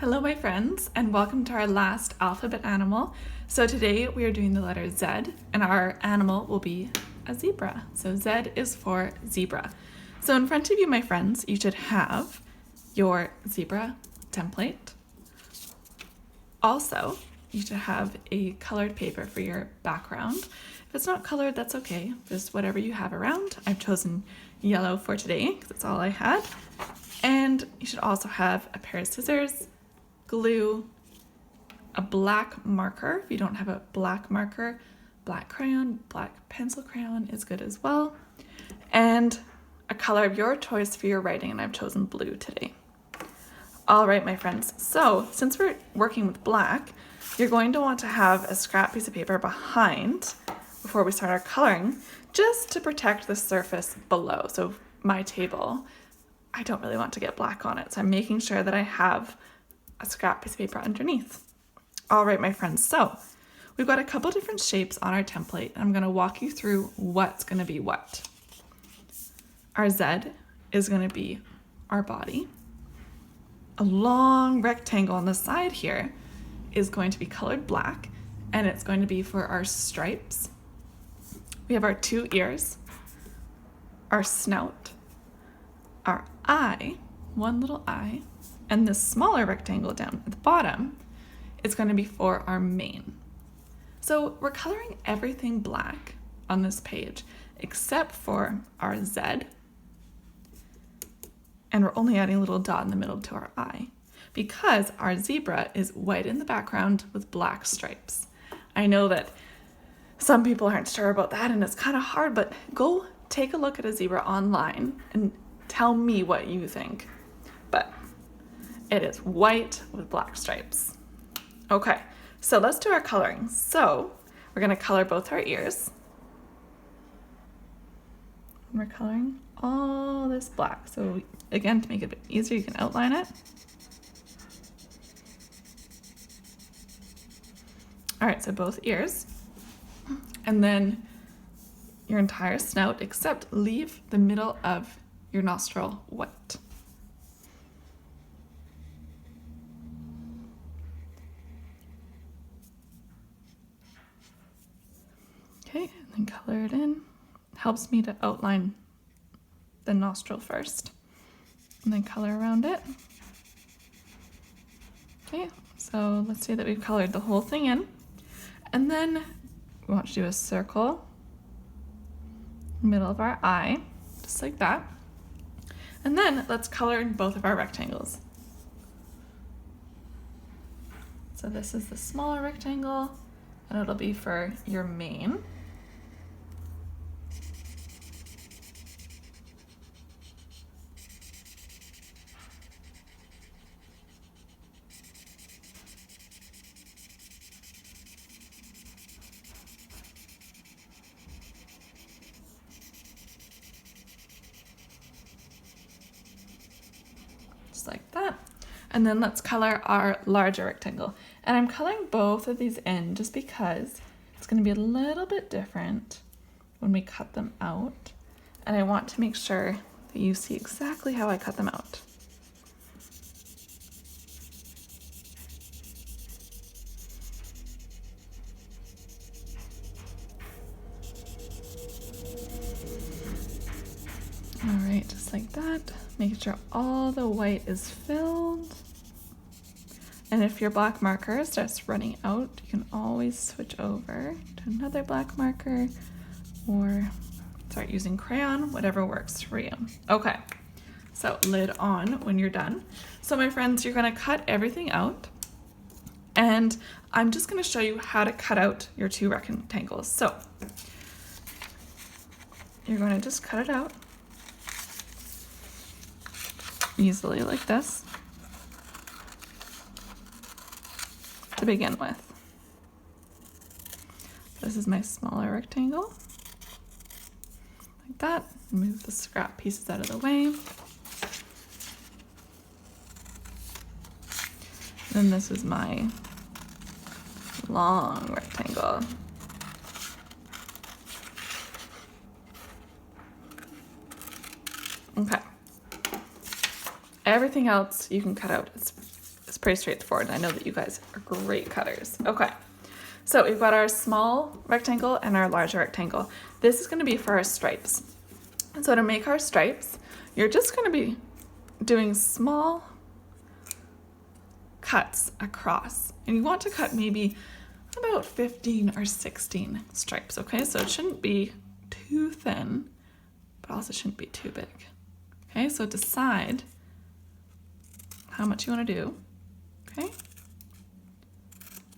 Hello my friends, and welcome to our last alphabet animal. So today we are doing the letter Z, and our animal will be a zebra. So Z is for zebra. So in front of you, my friends, you should have your zebra template. Also, you should have a colored paper for your background. If it's not colored, that's okay. Just whatever you have around. I've chosen yellow for today because that's all I had. And you should also have a pair of scissors, glue, a black marker. If you don't have a black marker, black crayon, black pencil crayon is good as well. And a color of your choice for your writing, and I've chosen blue today. All right, my friends. So since we're working with black, you're going to want to have a scrap piece of paper behind before we start our coloring, just to protect the surface below. So my table, I don't really want to get black on it, so I'm making sure that I have a scrap piece of paper underneath. All right, my friends, so we've got a couple different shapes on our template, and I'm going to walk you through what's going to be what. Our Z is going to be our body. A long rectangle on the side here is going to be colored black, and it's going to be for our stripes. We have our two ears, our snout, our eye, one little eye, and this smaller rectangle down at the bottom is going to be for our mane. So we're coloring everything black on this page except for our Z, and we're only adding a little dot in the middle to our eye because our zebra is white in the background with black stripes. I know that some people aren't sure about that and it's kind of hard, but go take a look at a zebra online and tell me what you think. But it is white with black stripes. Okay, so let's do our coloring. So we're going to color both our ears. We're coloring all this black. So again, to make it a bit easier, you can outline it. All right, so both ears. And then your entire snout, except leave the middle of your nostril white. Okay, and then color it in. Helps me to outline the nostril first, and then color around it. Okay, so let's say that we've colored the whole thing in, and then we want to do a circle in the middle of our eye, just like that. And then let's color in both of our rectangles. So this is the smaller rectangle, and it'll be for your mane. Just like that. And then let's color our larger rectangle. And I'm coloring both of these in just because it's going to be a little bit different when we cut them out. And I want to make sure that you see exactly how I cut them out. All right, just like that. Making sure all the white is filled. And if your black marker starts running out, you can always switch over to another black marker or start using crayon, whatever works for you. Okay, so lid on when you're done. So my friends, you're gonna cut everything out, and I'm just gonna show you how to cut out your two rectangles. So you're gonna just cut it out easily like this to begin with. This is my smaller rectangle, like that. Move the scrap pieces out of the way. Then this is my long rectangle. Okay. Everything else you can cut out. It's It's pretty straightforward. I know that you guys are great cutters. Okay, so we've got our small rectangle and our larger rectangle. This is going to be for our stripes. And so to make our stripes, you're just going to be doing small cuts across. And you want to cut maybe about 15 or 16 stripes, okay? So it shouldn't be too thin, but also shouldn't be too big. Okay, so decide how much you want to do, okay? And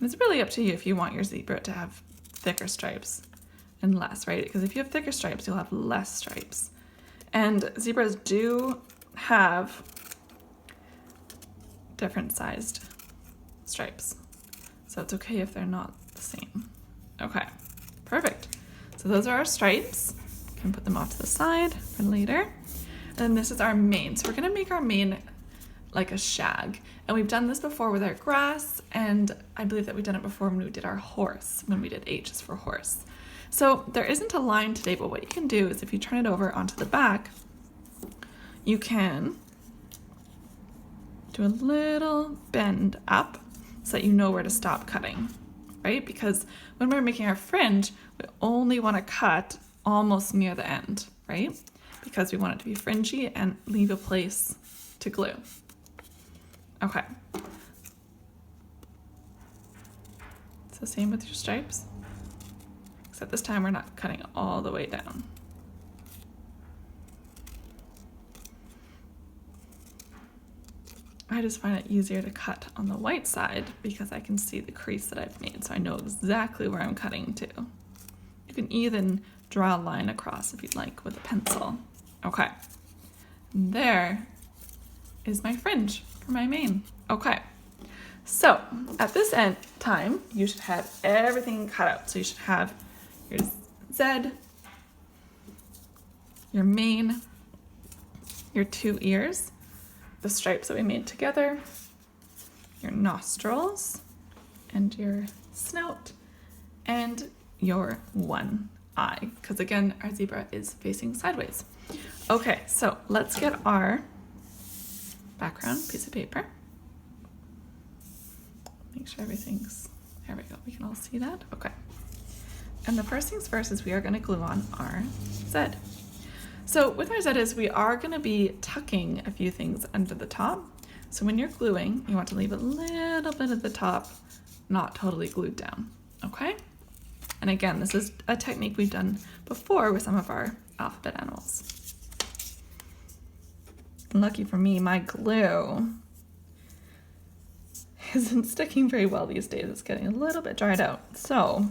it's really up to you if you want your zebra to have thicker stripes and less, right? Because if you have thicker stripes, you'll have less stripes. And zebras do have different sized stripes. So it's okay if they're not the same. Okay, perfect. So those are our stripes. You can put them off to the side for later. And then this is our mane. So we're gonna make our mane like a shag. And we've done this before with our grass, and I believe that we've done it before when we did our horse, when we did H's for horse. So there isn't a line today, but what you can do is if you turn it over onto the back, you can do a little bend up so that you know where to stop cutting, right? Because when we're making our fringe, we only want to cut almost near the end, right? Because we want it to be fringy and leave a place to glue. Okay. So same with your stripes, except this time we're not cutting all the way down. I just find it easier to cut on the white side because I can see the crease that I've made, so I know exactly where I'm cutting to. You can even draw a line across if you'd like with a pencil. Okay, there is my fringe for my mane. Okay, so at this end time, you should have everything cut out. So you should have your Z, your mane, your 2 ears, the stripes that we made together, your nostrils, and your snout, and your 1 eye, because again, our zebra is facing sideways. Okay, so let's get our background piece of paper. Make sure everything's, there we go, we can all see that. Okay, and the first things first is we are going to glue on our Z. So with our Z is we are going to be tucking a few things under the top. So when you're gluing, you want to leave a little bit of the top not totally glued down, okay? And again, this is a technique we've done before with some of our alphabet animals. And lucky for me, my glue isn't sticking very well these days. It's getting a little bit dried out. So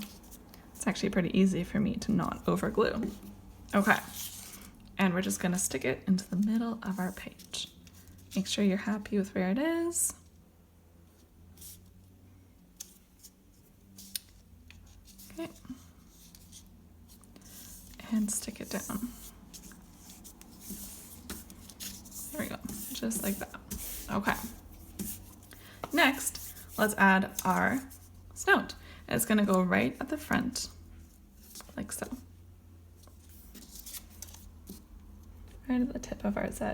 it's actually pretty easy for me to not over glue. Okay. And we're just gonna stick it into the middle of our page. Make sure you're happy with where it is. Okay. And stick it down. There we go, just like that. Okay. Next, let's add our snout. And it's gonna go right at the front, like so. Right at the tip of our Z.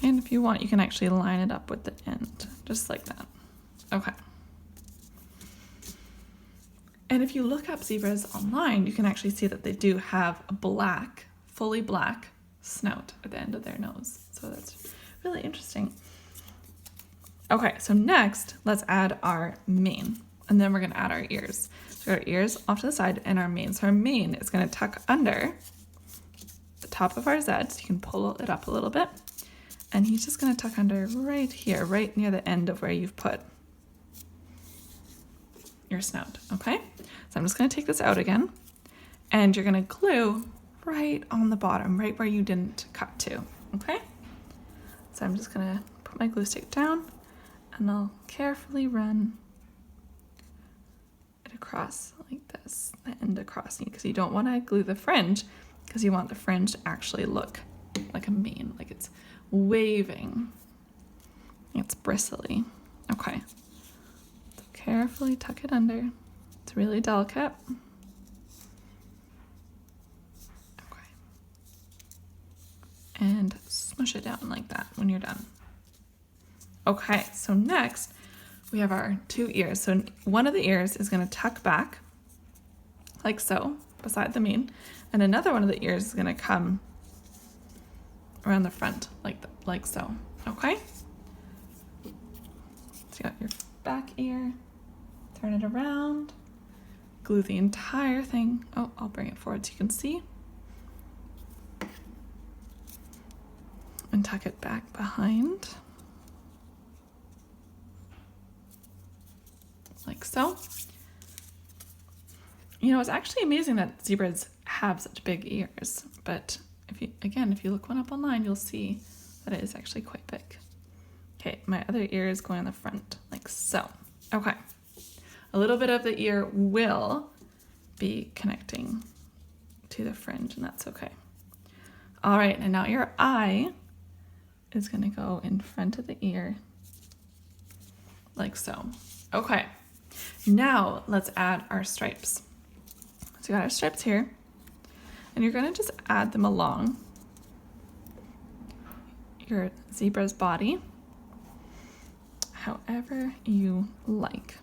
And if you want, you can actually line it up with the end, just like that. Okay. And if you look up zebras online, you can actually see that they do have a black, fully black snout at the end of their nose. So that's really interesting. Okay, so next, let's add our mane. And then we're gonna add our ears. So our ears off to the side and our mane. So our mane is gonna tuck under the top of our Z, so you can pull it up a little bit. And he's just gonna tuck under right here, right near the end of where you've put your snout, okay? So I'm just gonna take this out again, and you're gonna glue right on the bottom, right where you didn't cut to, okay? So I'm just gonna put my glue stick down, and I'll carefully run it across like this, the end across, because you don't wanna glue the fringe, because you want the fringe to actually look like a mane, like it's waving, it's bristly, okay? Carefully tuck it under. It's really delicate. Okay. and smush it down like that when you're done. Okay, so next we have our 2 ears. So one of the ears is going to tuck back like so beside the mane, and another one of the ears is going to come around the front like so. Okay, so you got your back ear, turn it around, glue the entire thing. Oh, I'll bring it forward so you can see, and tuck it back behind like so. You know, it's actually amazing that zebras have such big ears, but if you look one up online, you'll see that it is actually quite big. Okay, my other ear is going on the front like so. Okay, a little bit of the ear will be connecting to the fringe, and that's okay. All right, and now your eye is going to go in front of the ear like so. Okay, now let's add our stripes. So you got our stripes here, and you're going to just add them along your zebra's body however you like.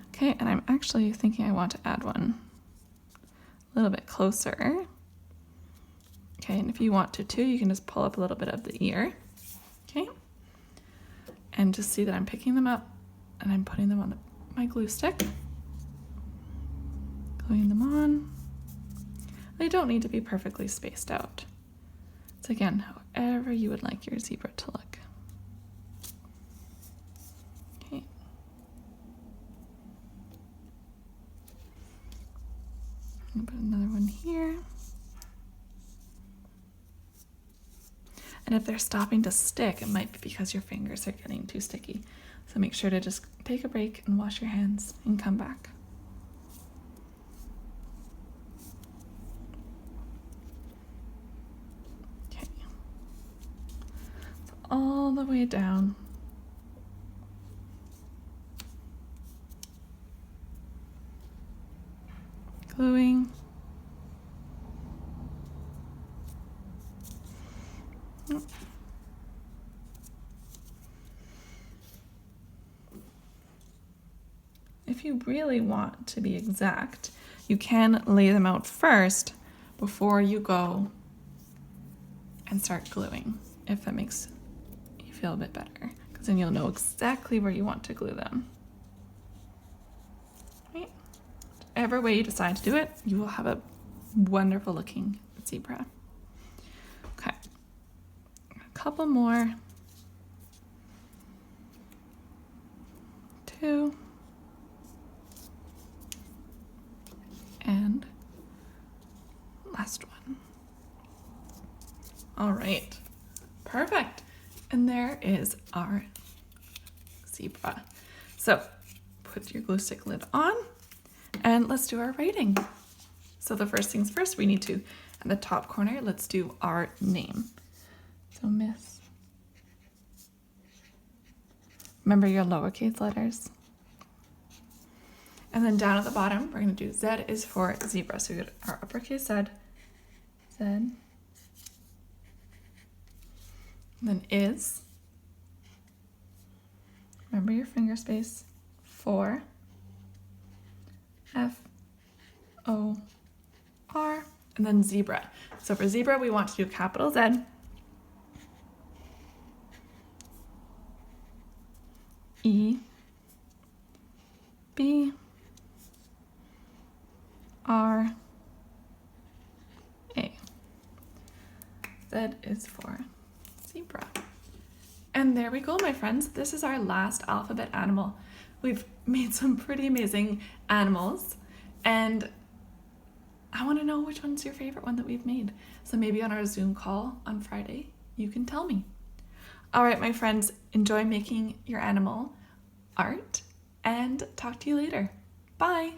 Okay, and I'm actually thinking I want to add one a little bit closer. Okay, and if you want to too, you can just pull up a little bit of the ear. Okay, and just see that I'm picking them up and I'm putting them on my glue stick, gluing them on. They don't need to be perfectly spaced out. It's again, however you would like your zebra to look. Okay. I'm gonna put another one here. And if they're stopping to stick, it might be because your fingers are getting too sticky. So make sure to just take a break and wash your hands and come back. Okay. So all the way down. Gluing. If you really want to be exact, you can lay them out first before you go and start gluing, if that makes you feel a bit better, because then you'll know exactly where you want to glue them. Right? Whichever way you decide to do it, you will have a wonderful looking zebra. Okay, a couple more. 2. And last one. All right, perfect. And there is our zebra. So put your glue stick lid on and let's do our writing. So the first things first, we need to, at the top corner, let's do our name. So Miss. Remember your lowercase letters. And then down at the bottom, we're going to do Z is for zebra. So we get our uppercase Z, Z. And then is. Remember your finger space. For. F. O. R. And then zebra. So for zebra, we want to do capital Z. E. B. R. A. Z is for zebra. And there we go, my friends. This is our last alphabet animal. We've made some pretty amazing animals, and I want to know which one's your favorite one that we've made. So maybe on our Zoom call on Friday, you can tell me. All right, my friends, enjoy making your animal art, and talk to you later. Bye.